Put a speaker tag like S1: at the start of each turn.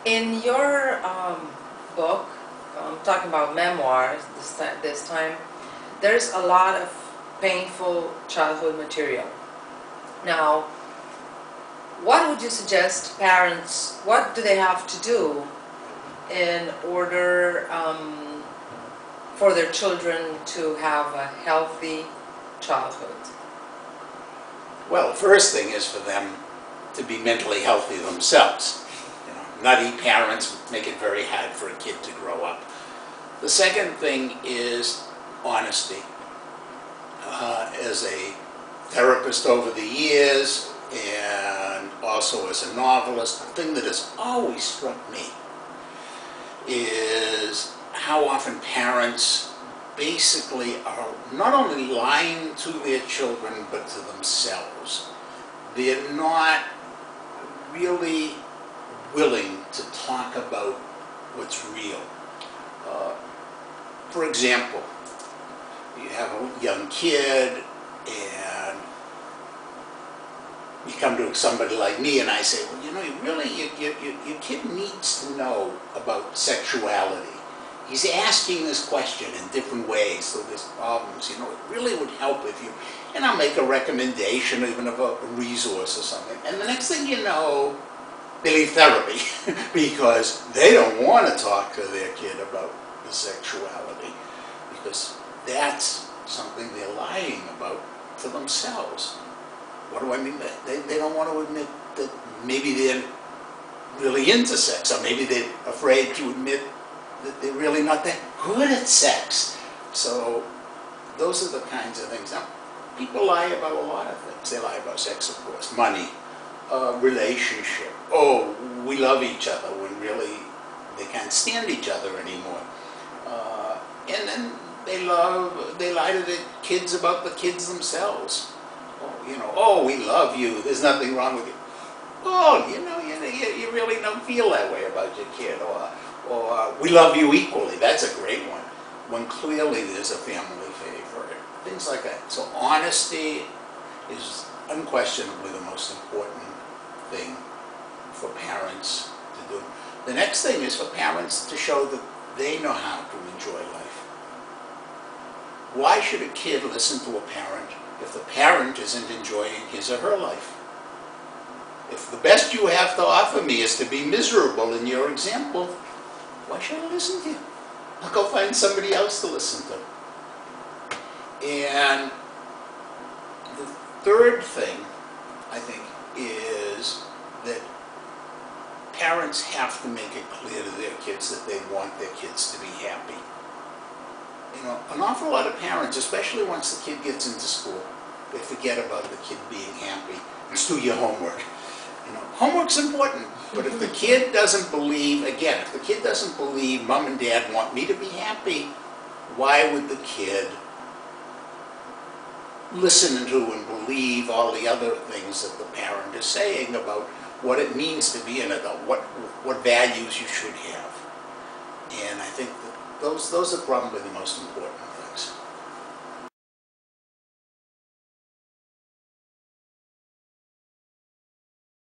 S1: In your book, talking about memoirs this time, there's a lot of painful childhood material. Now, what would you suggest parents, what do they have to do in order for their children to have a healthy childhood?
S2: Well, the first thing is for them to be mentally healthy themselves. Nutty parents make it very hard for a kid to grow up. The second thing is honesty. As a therapist over the years and also as a novelist, the thing that has always struck me is how often parents basically are not only lying to their children but to themselves. They're not really willing to talk about what's real. For example, you have a young kid and you come to somebody like me and I say, well, your kid needs to know about sexuality. He's asking this question in different ways, so there's problems. It really would help if you, and I'll make a recommendation even of a resource or something. And the next thing you know, they leave therapy because they don't want to talk to their kid about the sexuality because that's something they're lying about to themselves. What do I mean? They don't want to admit that maybe they're really into sex, or maybe they're afraid to admit that they're really not that good at sex. So those are the kinds of things. Now, people lie about a lot of things. They lie about sex, of course, money, relationship. Oh, we love each other when really they can't stand each other anymore. And then they lie to the kids about the kids themselves. Oh, we love you. There's nothing wrong with you. Oh, you really don't feel that way about your kid. Or we love you equally. That's a great one. When clearly there's a family favorite. Things like that. So honesty is unquestionably the most important thing for parents to do. The next thing is for parents to show that they know how to enjoy life. Why should a kid listen to a parent if the parent isn't enjoying his or her life? If the best you have to offer me is to be miserable in your example, why should I listen to you? I'll go find somebody else to listen to. And the third thing, I think, is that parents have to make it clear to their kids that they want their kids to be happy. An awful lot of parents, especially once the kid gets into school, they forget about the kid being happy. Just do your homework. Homework's important, but if the kid doesn't believe, again, if the kid doesn't believe mom and dad want me to be happy, why would the kid listen to and believe all the other things that the parent is saying about what it means to be an adult, what values you should have? And I think that those are probably the most important things.